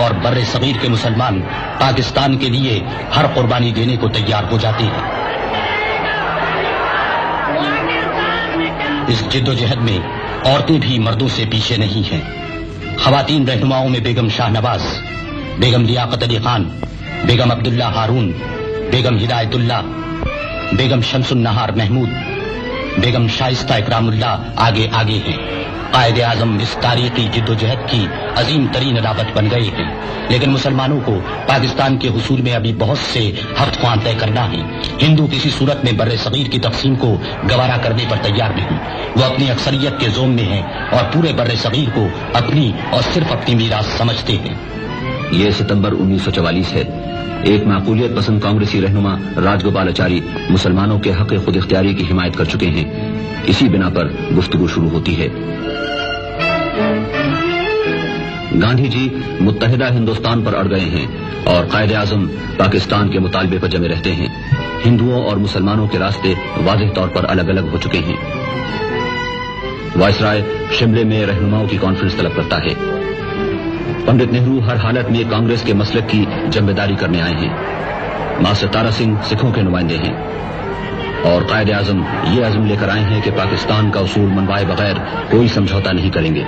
اور بر صغیر کے مسلمان پاکستان کے لیے ہر قربانی دینے کو تیار ہو جاتے ہیں۔ اس جد و جہد میں عورتیں بھی مردوں سے پیچھے نہیں ہیں۔ خواتین رہنماؤں میں بیگم شاہ نواز، بیگم لیاقت علی خان، بیگم عبداللہ ہارون، بیگم ہدایت اللہ، بیگم شمس النہار محمود، بیگم شائستہ اکرام اللہ آگے آگے ہیں۔ قائد اعظم اس تاریخی جد و جہد کی عظیم ترین علامت بن گئے ہیں، لیکن مسلمانوں کو پاکستان کے حصول میں ابھی بہت سے ہفت خواں طے کرنا ہے۔ ہندو کسی صورت میں بر صغیر کی تقسیم کو گوارا کرنے پر تیار نہیں۔ وہ اپنی اکثریت کے زوم میں ہیں اور پورے بر صغیر کو اپنی اور صرف اپنی میراث سمجھتے ہیں۔ یہ ستمبر 1944 ہے۔ ایک معقولیت پسند کانگریسی رہنما راج گوپالاچاری مسلمانوں کے حق خود اختیاری کی حمایت کر چکے ہیں۔ اسی بنا پر گفتگو شروع ہوتی ہے۔ گاندھی جی متحدہ ہندوستان پر اڑ گئے ہیں اور قائد اعظم پاکستان کے مطالبے پر جمے رہتے ہیں۔ ہندوؤں اور مسلمانوں کے راستے واضح طور پر الگ الگ ہو چکے ہیں۔ وائسرائے شملے میں رہنماؤں کی کانفرنس طلب کرتا ہے۔ پنڈت نہرو ہر حالت میں کانگریس کے مسلک کی ذمہ کرنے آئے ہیں۔ ماسٹر تارا سنگھ سکھوں کے نمائندے ہیں اور قائد اعظم یہ عزم لے کر آئے ہیں کہ پاکستان کا اصول منوائے بغیر کوئی سمجھوتا نہیں کریں گے۔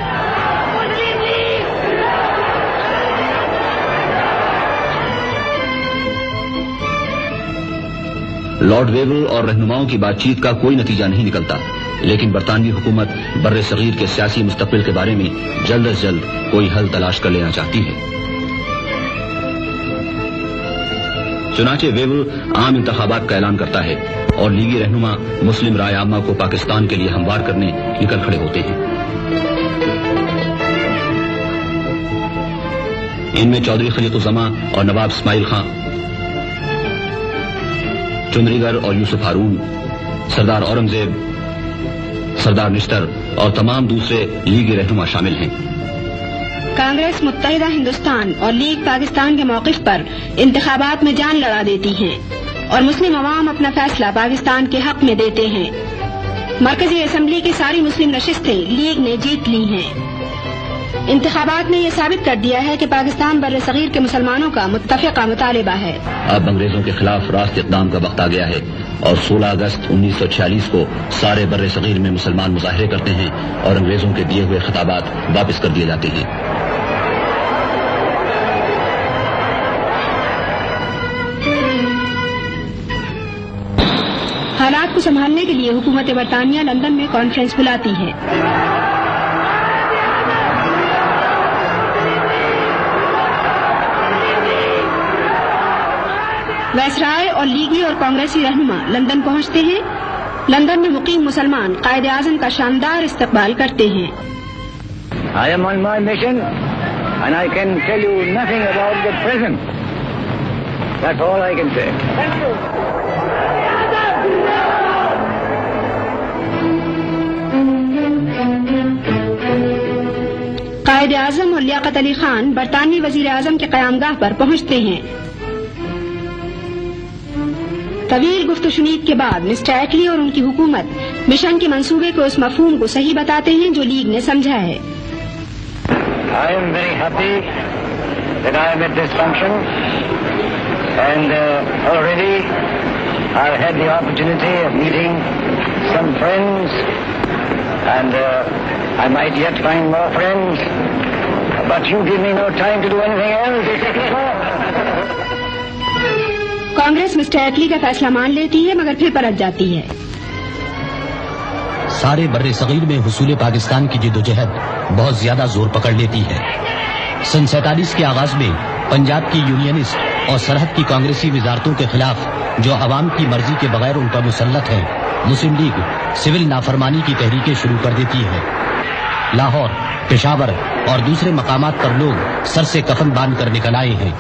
لارڈ ویول اور رہنماؤں کی بات چیت کا کوئی نتیجہ نہیں نکلتا، لیکن برطانوی حکومت بر صغیر کے سیاسی مستقبل کے بارے میں جلد از جلد کوئی حل تلاش کر لینا چاہتی ہے۔ چنانچہ ویول عام انتخابات کا اعلان کرتا ہے اور لیگی رہنما مسلم رائے عامہ کو پاکستان کے لیے ہموار کرنے نکل کھڑے ہوتے ہیں۔ ان میں چودھری خلیق الزماں اور نواب اسماعیل خان، چندری گر اور یوسف ہارون، سردار اورنگزیب، سردار نشتر اور تمام دوسرے لیگی رہنما شامل ہیں۔ کانگریس متحدہ ہندوستان اور لیگ پاکستان کے موقف پر انتخابات میں جان لڑا دیتی ہیں اور مسلم عوام اپنا فیصلہ پاکستان کے حق میں دیتے ہیں۔ مرکزی اسمبلی کی ساری مسلم نشستیں لیگ نے جیت لی ہیں۔ انتخابات نے یہ ثابت کر دیا ہے کہ پاکستان بر صغیر کے مسلمانوں کا متفقہ مطالبہ ہے۔ اب انگریزوں کے خلاف راست اقدام کا وقت آ گیا ہے اور 16 اگست 1946 کو سارے بر صغیر میں مسلمان مظاہرے کرتے ہیں اور انگریزوں کے دیے ہوئے خطابات واپس کر دیے جاتے ہیں۔ حالات کو سنبھالنے کے لیے حکومت برطانیہ لندن میں کانفرنس بلاتی ہے۔ وائسرائے اور لیگی اور کانگریسی رہنما لندن پہنچتے ہیں۔ لندن میں مقیم مسلمان قائد اعظم کا شاندار استقبال کرتے ہیں۔ I am on my mission and I can tell you nothing about the present. That's all I can say. Thank you. Quaid Azam اور لیاقت علی خان برطانوی وزیر اعظم کے قیام گاہ پر پہنچتے ہیں۔ طویل گفت و شنید کے بعد مسٹر ایٹلی اور ان کی حکومت مشن کے منصوبے کو اس مفہوم کو صحیح بتاتے ہیں جو لیگ نے سمجھا ہے۔ I am very happy that I am at this function and already I have had the opportunity of meeting some friends and I might yet find more friends, but you give me no time to do anything else. Congress mister Attlee کا فیصلہ مان لیتی ہے مگر پھر پلٹ جاتی ہے۔ سارے بر صغیر میں حصول پاکستان کی جد و جہد بہت زیادہ زور پکڑ لیتی ہے۔ سن 47 کے آغاز میں پنجاب کی یونینسٹ اور سرحد کی کانگریسی وزارتوں کے خلاف جو عوام کی مرضی کے بغیر ان پر مسلط ہیں، مسلم لیگ سول نافرمانی کی تحریکیں شروع کر دیتی ہے۔ لاہور، پشاور اور دوسرے مقامات پر لوگ سر سے کفن باندھ کر نکل آئے ہیں۔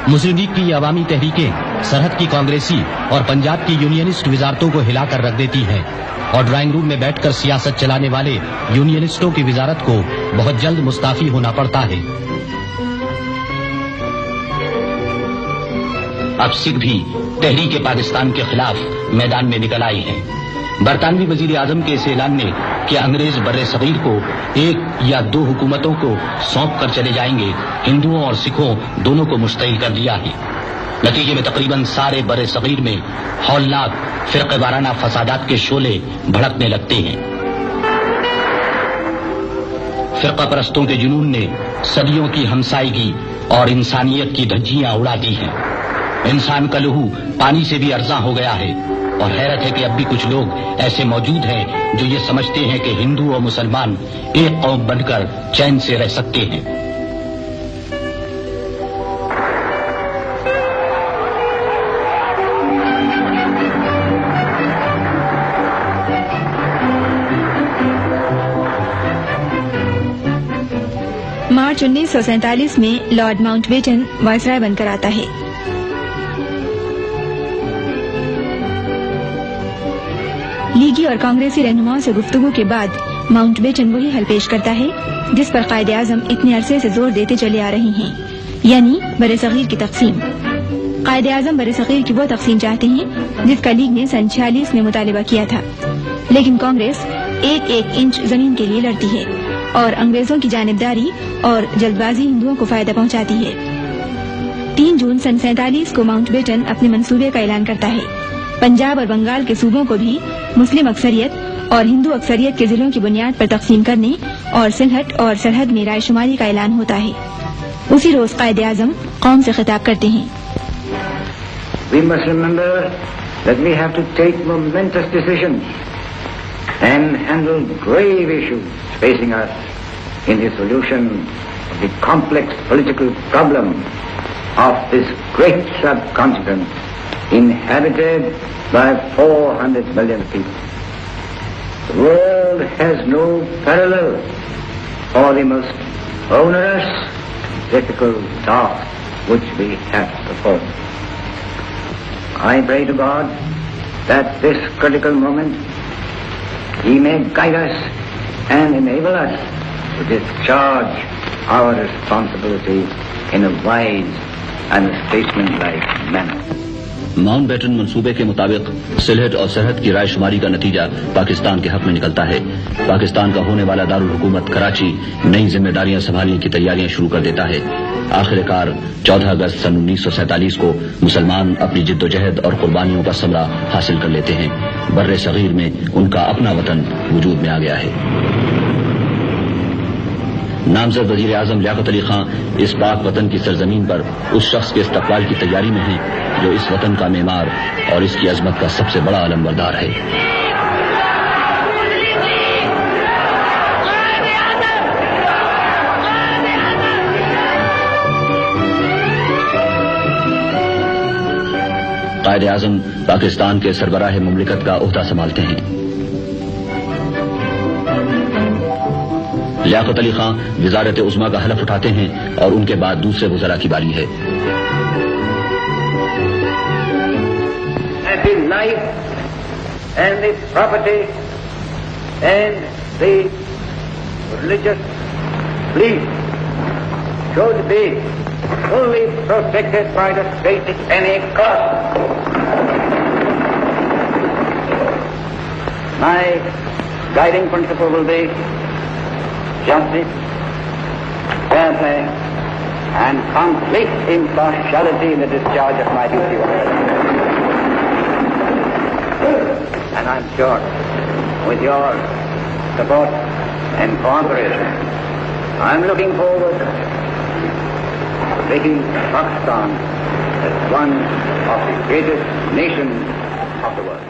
مسلم لیگ کی یہ عوامی تحریکیں سرحد کی کانگریسی اور پنجاب کی یونینسٹ وزارتوں کو ہلا کر رکھ دیتی ہیں اور ڈرائنگ روم میں بیٹھ کر سیاست چلانے والے یونینسٹوں کی وزارت کو بہت جلد مستعفی ہونا پڑتا ہے۔ اب سکھ بھی تحریک پاکستان کے خلاف میدان میں نکل آئے ہیں۔ برطانوی وزیر اعظم کے اس اعلان نے کہ انگریز بر صغیر کو ایک یا دو حکومتوں کو سونپ کر چلے جائیں گے، ہندوؤں اور سکھوں دونوں کو مشتعل کر دیا ہے۔ نتیجے میں تقریباً سارے بر صغیر میں ہولناک فرقہ وارانہ فسادات کے شعلے بھڑکنے لگتے ہیں۔ فرقہ پرستوں کے جنون نے صدیوں کی ہمسائیگی اور انسانیت کی دھجیاں اڑا دی ہیں۔ انسان کا لہو پانی سے بھی ارزاں ہو گیا ہے، اور حیرت ہے کہ اب بھی کچھ لوگ ایسے موجود ہیں جو یہ سمجھتے ہیں کہ ہندو اور مسلمان ایک قوم بن کر چین سے رہ سکتے ہیں۔ مارچ 1947 میں لارڈ ماؤنٹ بیٹن وائسرائے بن کر آتا ہے۔ لیگی اور کانگریسی رہنماؤں سے گفتگو کے بعد ماؤنٹ بیٹن وہی حل پیش کرتا ہے جس پر قائد اعظم اتنے عرصے سے زور دیتے چلے آ رہے ہیں، یعنی بر صغیر کی تقسیم۔ قائد اعظم بر صغیر کی وہ تقسیم چاہتے ہیں جس کا لیگ نے سن 46 میں مطالبہ کیا تھا، لیکن کانگریس ایک ایک انچ زمین کے لیے لڑتی ہے اور انگریزوں کی جانبداری اور جلد بازی ہندوؤں کو فائدہ پہنچاتی ہے۔ 3 جون سن 47 کو ماؤنٹ بیٹن اپنے منصوبے کا اعلان کرتا ہے۔ پنجاب اور بنگال کے صوبوں کو بھی مسلم اکثریت اور ہندو اکثریت کے ضلعوں کی بنیاد پر تقسیم کرنے اور سلہٹ اور سرحد میں رائے شماری کا اعلان ہوتا ہے۔ اسی روز قائد اعظم قوم سے خطاب کرتے ہیں۔ We must remember that we have to take momentous decisions and handle grave issues facing us in the solution of the complex political problem of this great subcontinent inhabited by 400 million people. The world has no parallel for the most onerous, difficult task which we have performed. I pray to God that this critical moment He may guide us and enable us to discharge our responsibility in a wise and statesmanlike manner. Mountbatten منصوبے کے مطابق سلہٹ اور سرحد کی رائے شماری کا نتیجہ پاکستان کے حق میں نکلتا ہے۔ پاکستان کا ہونے والا دارالحکومت کراچی نئی ذمہ داریاں سنبھالنے کی تیاریاں شروع کر دیتا ہے۔ آخر کار 14 اگست سن 1947 کو مسلمان اپنی جد و جہد اور قربانیوں کا ثمرہ حاصل کر لیتے ہیں۔ بر صغیر میں ان کا اپنا وطن وجود میں آ گیا ہے۔ نامزد وزیر اعظم لیاقت علی خان اس پاک وطن کی سرزمین پر اس شخص کے استقبال کی تیاری میں ہیں جو اس وطن کا معمار اور اس کی عظمت کا سب سے بڑا علم بردار ہے۔ قائد اعظم پاکستان کے سربراہ مملکت کا عہدہ سنبھالتے ہیں۔ لیاقت علی خان وزارت عظمیٰ کا حلف اٹھاتے ہیں اور ان کے بعد دوسرے وزراء کی باری ہے۔ The life and the property and the religious belief should be fully protected by the state at any cost. My guiding principle will be justice, fair play, and complete impartiality in the discharge of my duty. And I'm sure, with your support and cooperation, I'm looking forward to making Pakistan as one of the greatest nations of the world.